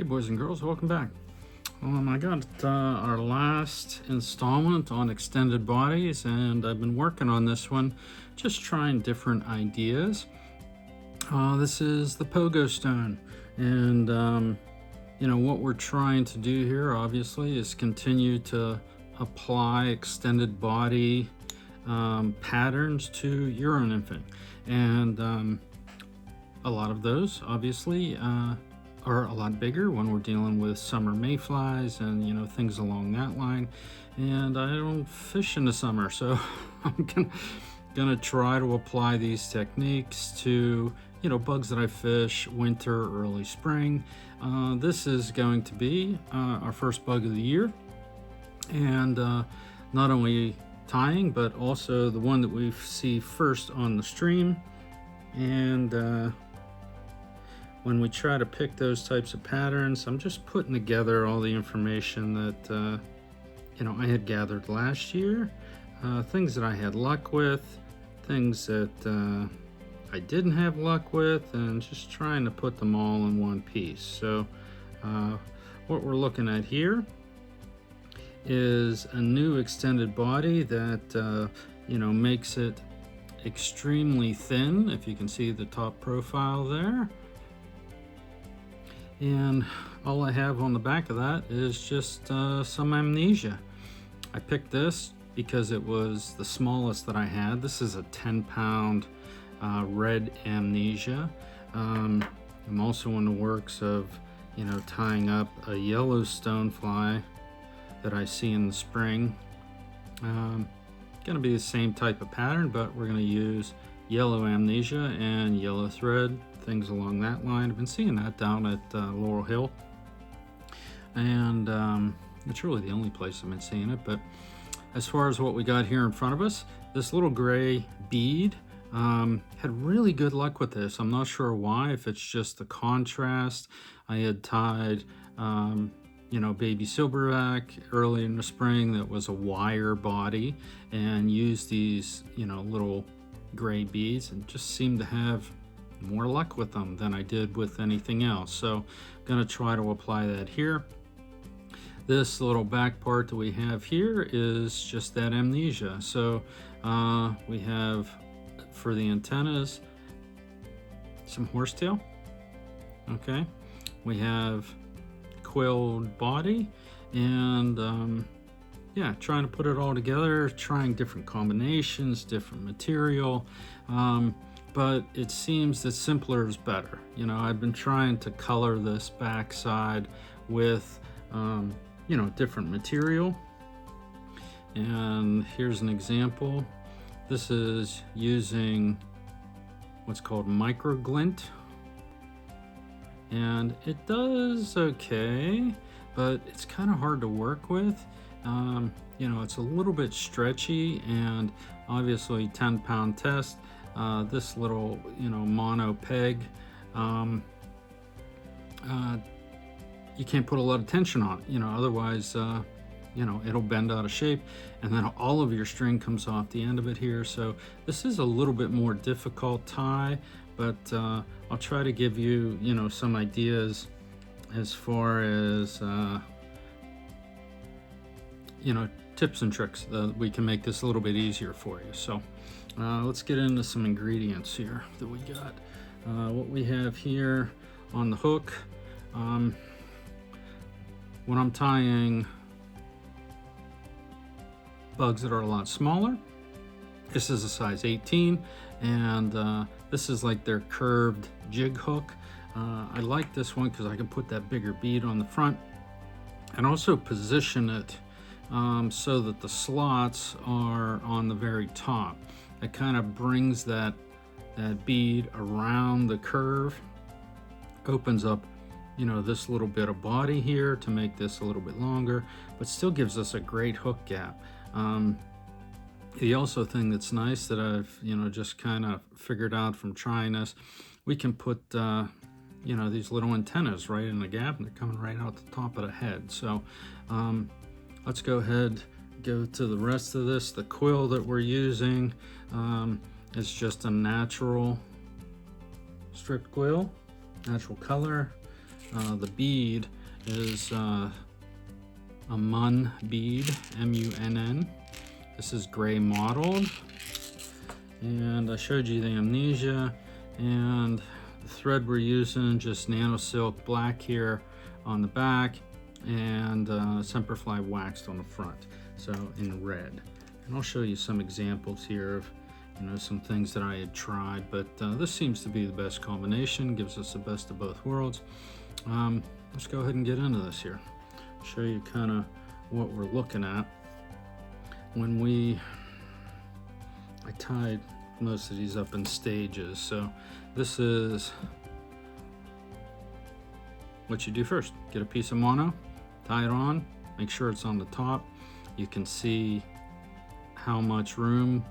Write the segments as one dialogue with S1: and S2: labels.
S1: boys and girls, welcome back. I got our last installment on extended bodies, and I've been working on this one, just trying different ideas. This is the Pogo Stone, and what we're trying to do here obviously is continue to apply extended body patterns to your own infant, and a lot of those obviously are a lot bigger when we're dealing with summer mayflies and things along that line. And I don't fish in the summer, so I'm gonna try to apply these techniques to bugs that I fish winter, early spring. This is going to be our first bug of the year, and not only tying but also the one that we see first on the stream. And when we try to pick those types of patterns, I'm just putting together all the information that I had gathered last year, things that I had luck with, things that I didn't have luck with, and just trying to put them all in one piece. So what we're looking at here is a new extended body that makes it extremely thin, if you can see the top profile there. And all I have on the back of that is just some amnesia. I picked this because it was the smallest that I had. This is a 10-pound red amnesia. I'm also in the works of tying up a yellow stonefly that I see in the spring. Gonna be the same type of pattern, but we're gonna use yellow amnesia and yellow thread, things along that line. I've been seeing that down at Laurel Hill, and it's really the only place I've been seeing it. But as far as what we got here in front of us, this little gray bead, had really good luck with this. I'm not sure why, if it's just the contrast. I had tied baby silverback early in the spring that was a wire body, and used these little gray beads, and just seemed to have more luck with them than I did with anything else. So I'm going to try to apply that here. This little back part that we have here is just that amnesia. So we have, for the antennas, some horsetail. Okay, we have quilled body, and trying to put it all together, trying different combinations, different material, but it seems that simpler is better. I've been trying to color this backside with different material, and here's an example. This is using what's called micro glint, and it does okay, but it's kind of hard to work with. It's a little bit stretchy, and obviously 10-pound test. This little mono peg, you can't put a lot of tension on it, otherwise it'll bend out of shape, and then all of your string comes off the end of it here. So this is a little bit more difficult tie, but I'll try to give you some ideas as far as tips and tricks that we can make this a little bit easier for you. So let's get into some ingredients here that we got. What we have here on the hook, when I'm tying bugs that are a lot smaller, this is a size 18, and this is like their curved jig hook. I like this one because I can put that bigger bead on the front and also position it so that the slots are on the very top. It kind of brings that bead around the curve, opens up this little bit of body here to make this a little bit longer, but still gives us a great hook gap. The also thing that's nice that I've just kind of figured out from trying this, we can put these little antennas right in the gap, and they're coming right out the top of the head. So let's go ahead, go to the rest of this. The quill that we're using is just a natural stripped quill, natural color. The bead is a mun bead, M-U-N-N. This is gray mottled, and I showed you the amnesia, and the thread we're using, just nano silk black here on the back, and Semperfli waxed on the front, so in red. And I'll show you some examples here of some things that I had tried, but this seems to be the best combination, gives us the best of both worlds. Let's go ahead and get into this here. Show you kind of what we're looking at. I tied most of these up in stages, so this is what you do first. Get a piece of mono, tie it on, make sure it's on the top. You can see how much room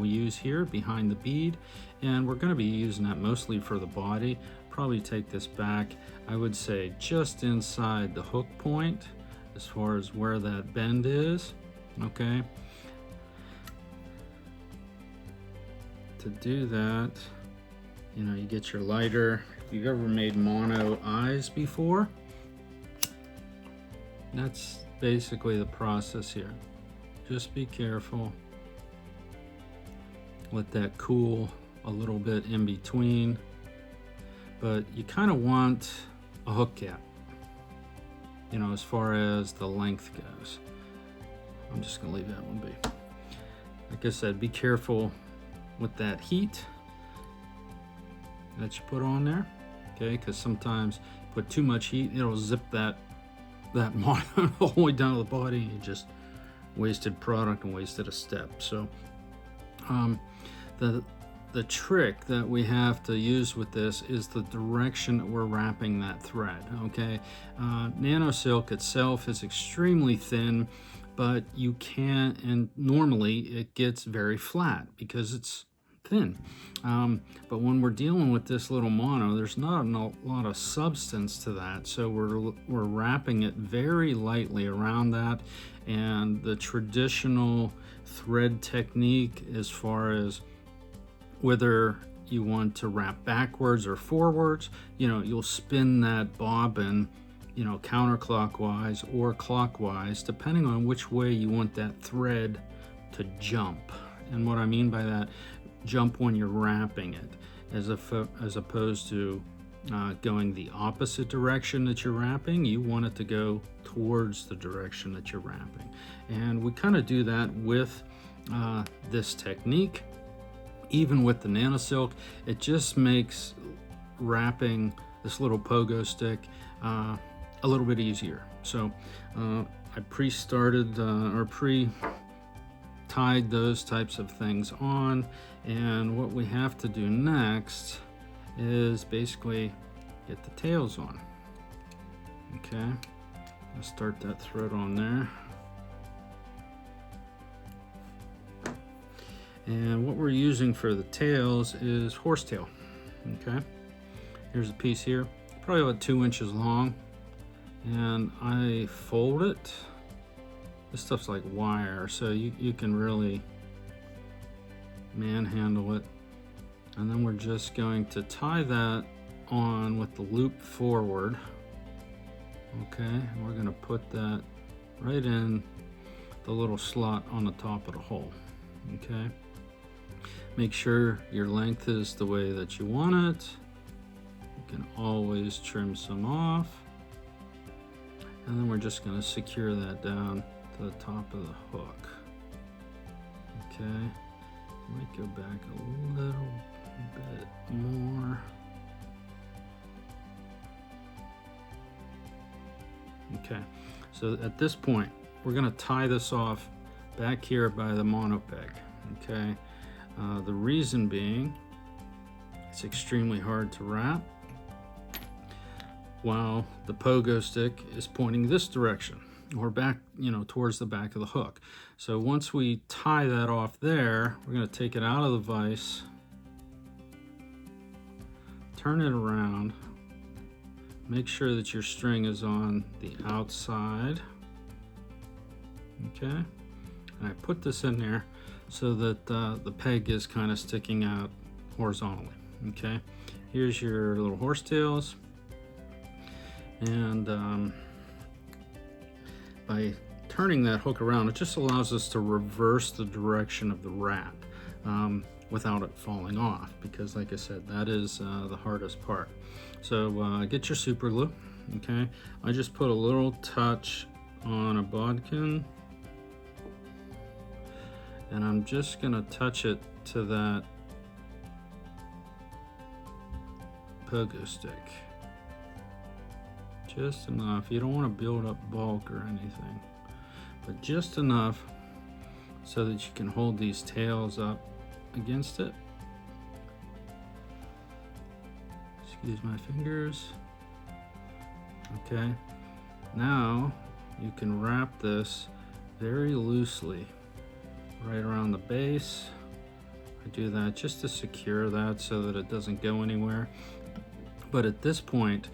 S1: we use here behind the bead, and we're going to be using that mostly for the body. Probably take this back, I would say just inside the hook point as far as where that bend is. Okay, to do that, you get your lighter. If you've ever made mono eyes before, that's basically the process here. Just be careful. Let that cool a little bit in between, but you kind of want a hook gap, as far as the length goes. I'm just gonna leave that one be. Like I said, be careful with that heat that you put on there, okay? Because sometimes put too much heat, it'll zip that mono all the way down to the body, and you just wasted product and wasted a step. So the trick that we have to use with this is the direction that we're wrapping that thread, okay? Nano silk itself is extremely thin, but you can't, and normally it gets very flat because it's thin. But when we're dealing with this little mono, there's not a lot of substance to that, so we're wrapping it very lightly around that. And the traditional thread technique, as far as whether you want to wrap backwards or forwards, you'll spin that bobbin counterclockwise or clockwise, depending on which way you want that thread to jump. And what I mean by that, jump when you're wrapping it, as opposed to going the opposite direction that you're wrapping. You want it to go towards the direction that you're wrapping. And we kind of do that with this technique. Even with the nano silk, it just makes wrapping this little pogo stick a little bit easier. So I pre-started or pre-tied those types of things on, and what we have to do next is basically get the tails on. Okay, let's start that thread on there. And what we're using for the tails is horsetail. Okay, here's a piece here, probably about 2 inches long, and I fold it. This stuff's like wire, so you can really manhandle it. And then we're just going to tie that on with the loop forward. Okay, and we're gonna put that right in the little slot on the top of the hole. Okay, make sure your length is the way that you want it. You can always trim some off. And then we're just gonna secure that down to the top of the hook. Okay, might go back a little bit more. Okay, so at this point, we're gonna tie this off back here by the mono peg. Okay, the reason being, it's extremely hard to wrap while the pogo stick is pointing this direction, or back, towards the back of the hook. So once we tie that off there, we're going to take it out of the vise, turn it around, make sure that your string is on the outside. Okay, and I put this in there so that the peg is kind of sticking out horizontally. Okay, here's your little horsetails. And by turning that hook around, it just allows us to reverse the direction of the wrap without it falling off, because like I said, that is the hardest part. So get your super glue. Okay, I just put a little touch on a bodkin, and I'm just gonna touch it to that pogo stick. Just enough. You don't want to build up bulk or anything, but just enough so that you can hold these tails up against it. Excuse my fingers. Okay, now you can wrap this very loosely right around the base. I do that just to secure that so that it doesn't go anywhere. But at this point,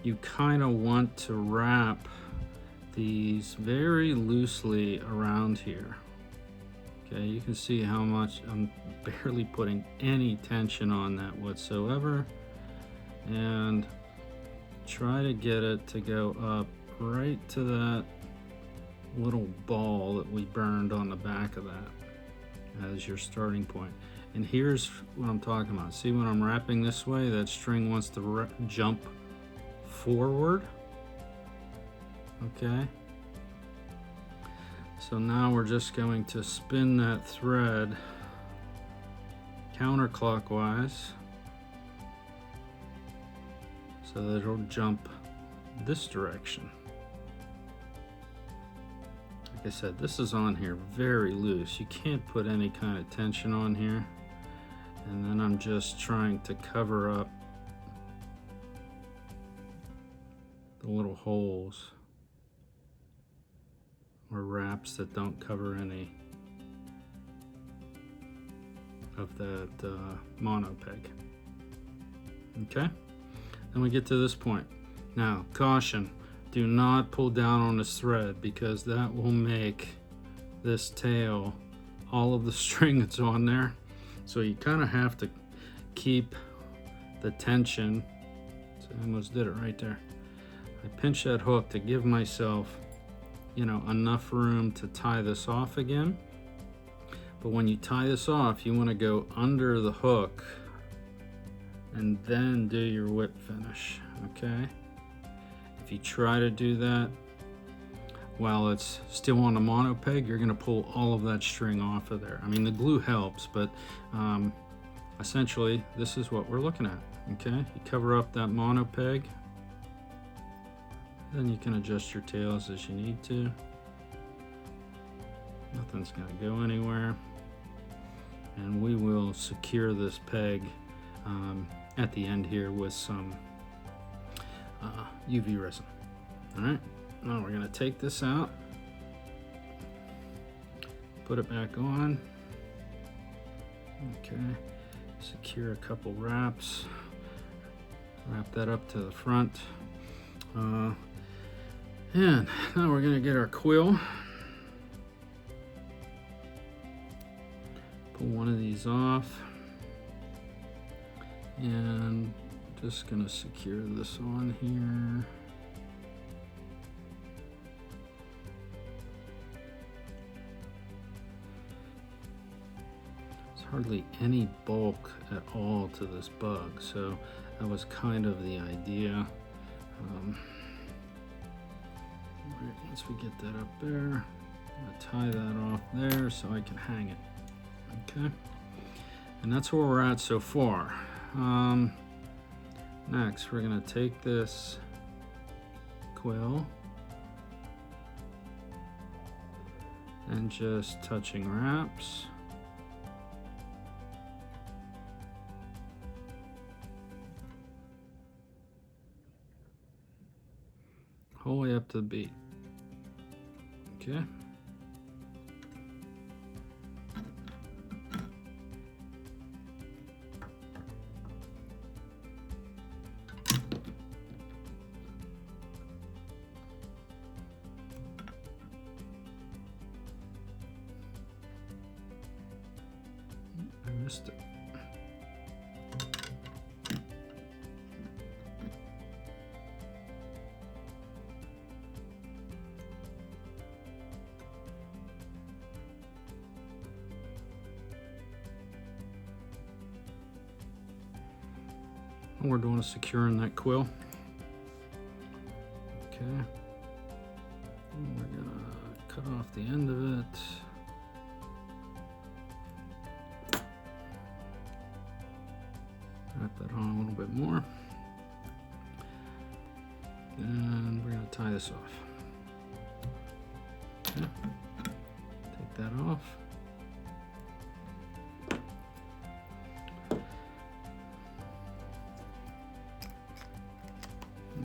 S1: you kind of want to wrap these very loosely around here. Okay, you can see how much I'm barely putting any tension on that whatsoever, and try to get it to go up right to that little ball that we burned on the back of that as your starting point. And here's what I'm talking about. See, when I'm wrapping this way, that string wants to jump forward. Okay, so now we're just going to spin that thread counterclockwise so that it'll jump this direction. Like I said, this is on here very loose. You can't put any kind of tension on here. And then I'm just trying to cover up the little holes or wraps that don't cover any of that mono peg. Okay, then we get to this point. Now, caution, do not pull down on this thread, because that will make this tail, all of the string that's on there. So you kind of have to keep the tension. So I almost did it right there. I pinch that hook to give myself, you know, enough room to tie this off again. But when you tie this off, you want to go under the hook and then do your whip finish. Okay, if you try to do that while it's still on the mono peg, you're going to pull all of that string off of there. I mean, the glue helps, but essentially this is what we're looking at. Okay, you cover up that mono peg, then you can adjust your tails as you need to. Nothing's going to go anywhere, and we will secure this peg at the end here with some UV resin. All right, now we're going to take this out, put it back on. Okay, secure a couple wraps, wrap that up to the front, and now we're going to get our quill. Pull one of these off, and just going to secure this on here. There's hardly any bulk at all to this bug, so that was kind of the idea. Right, once we get that up there, I'm going to tie that off there so I can hang it. Okay, and that's where we're at so far. Next, we're going to take this quill and just touching wraps. Whole way up to the beat. Okay. I missed it. we're doing is securing that quill. Okay. And we're gonna cut off the end of it. Wrap that on a little bit more. And we're gonna tie this off. Okay. Take that off.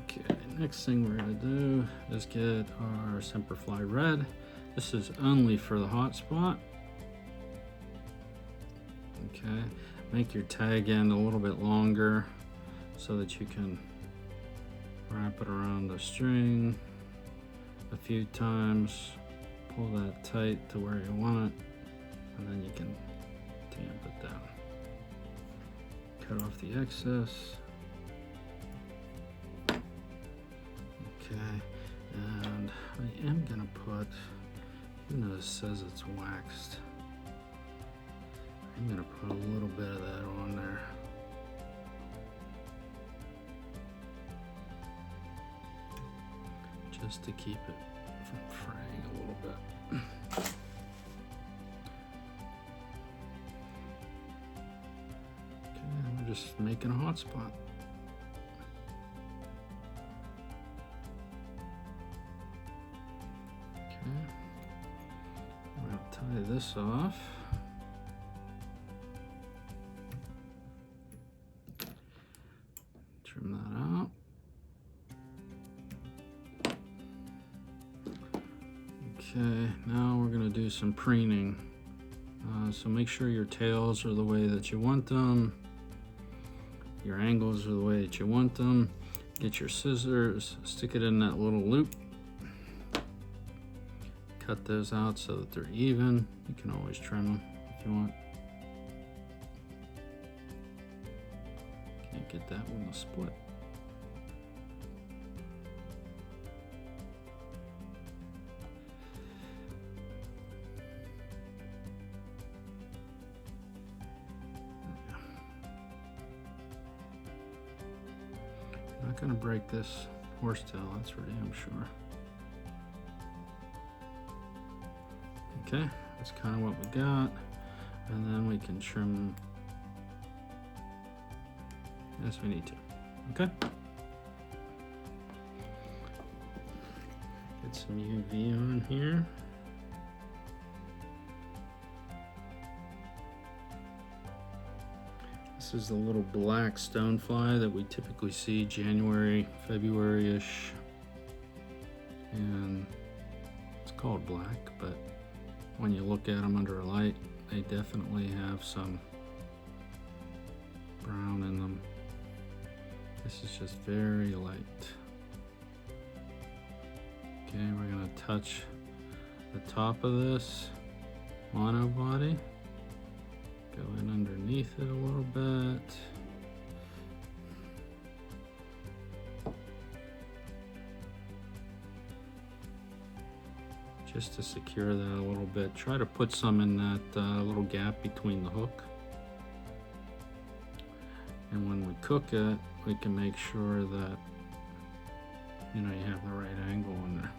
S1: Okay, next thing we're gonna do is get our Semperfli red. This is only for the hot spot. Okay, make your tag end a little bit longer so that you can wrap it around the string a few times, pull that tight to where you want it, and then you can tamp it down. Cut off the excess. Okay, and I am gonna put, even though it says it's waxed, I'm gonna put a little bit of that on there. Just to keep it from fraying a little bit. Okay, we're just making a hot spot. Okay, we're gonna tie this off. Trim that out. Okay, now we're gonna do some preening. So make sure your tails are the way that you want them. Your angles are the way that you want them. Get your scissors, stick it in that little loop. Cut those out so that they're even. You can always trim them if you want. Can't get that one to split. Not gonna break this horsetail, that's for damn sure. Okay, that's kind of what we got. And then we can trim as we need to, okay? Get some UV on here. This is the little black stonefly that we typically see January, February-ish. And it's called black, but when you look at them under a light, they definitely have some brown in them. This is just very light. Okay, we're gonna touch the top of this monobody. Go in underneath it a little bit. Just to secure that a little bit. Try to put some in that little gap between the hook. And when we cook it, we can make sure that, you know, you have the right angle in there.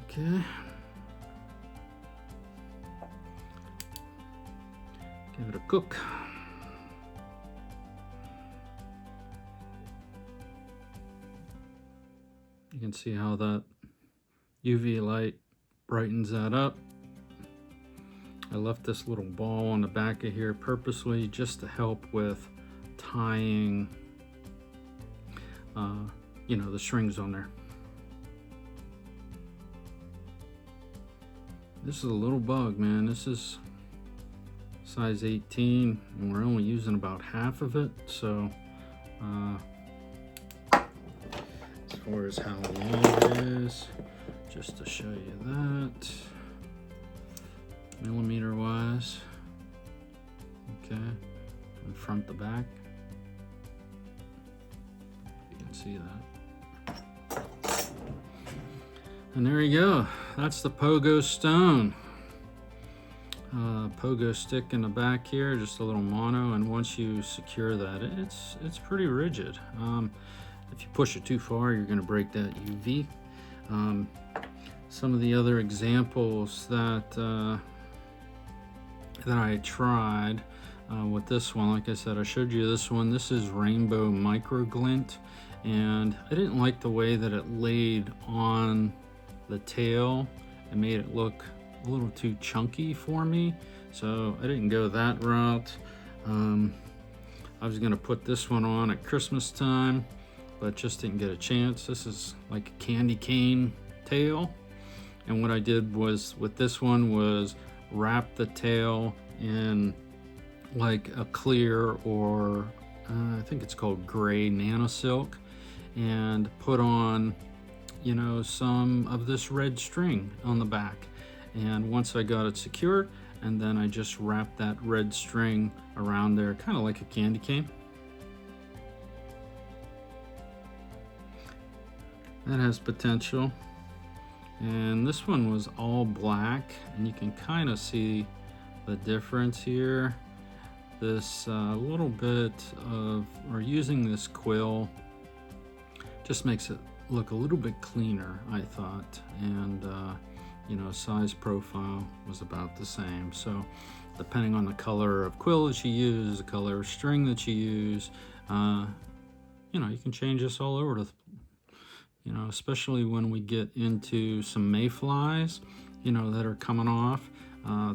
S1: Okay. Give it a cook. You can see how that UV light brightens that up. I left this little ball on the back of here purposely just to help with tying, you know, the strings on there. This is a little bug, man. This is size 18 and we're only using about half of it. So as far as how long it is, just to show you that, millimeter wise, okay, from front to back, you can see that. And there you go. that's the Pogo Stone. Pogo stick in the back here, just a little mono, and once you secure that, it's pretty rigid. If you push it too far, you're going to break that UV. Some of the other examples that I tried with this one, like I said, I showed you this one. This is Rainbow Micro Glint, and I didn't like the way that it laid on the tail. It made it look a little too chunky for me, so I didn't go that route. I was gonna put this one on at Christmas time, but just didn't get a chance. This is like a candy cane tail, and what I did was with this one was wrap the tail in like a clear, or I think it's called gray nano silk, and put on, you know, some of this red string on the back. And once I got it secured, and then I just wrapped that red string around there, kind of like a candy cane. That has potential. And this one was all black, and you can kind of see the difference here. This little bit of, or using this quill just makes it look a little bit cleaner, I thought. And you know, size profile was about the same. So depending on the color of quill that you use, the color of string that you use, you know, you can change this all over to, you know, especially when we get into some mayflies, you know, that are coming off.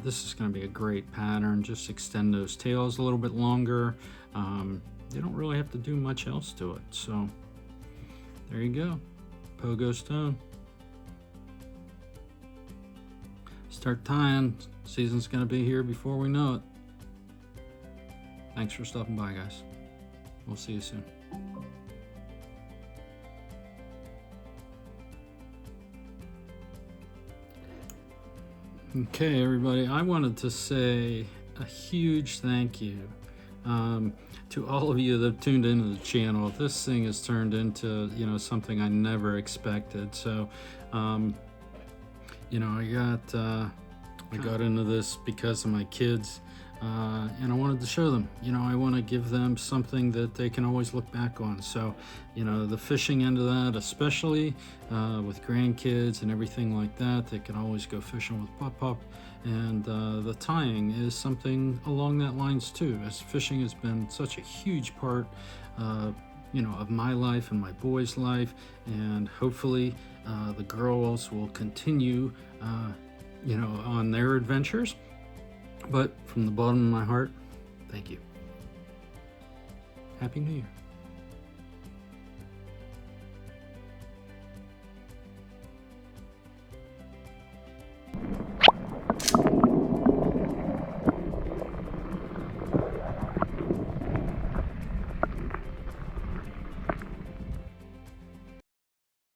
S1: This is going to be a great pattern. Just extend those tails a little bit longer. You don't really have to do much else to it. So there you go, Pogo Stone. Start tying. Season's going to be here before we know it. Thanks for stopping by, guys. We'll see you soon. Okay, everybody, I wanted to say a huge thank you to all of you that have tuned into the channel. This thing has turned into, you know, something I never expected. So, you know, I got into this because of my kids, and I wanted to show them, you know, I want to give them something that they can always look back on. So, you know, the fishing end of that, especially with grandkids and everything like that, they can always go fishing with Pop. And the tying is something along that lines too, as fishing has been such a huge part, you know, of my life and my boys' life, and hopefully the girls will continue, you know, on their adventures. But from the bottom of my heart, thank you. Happy New Year.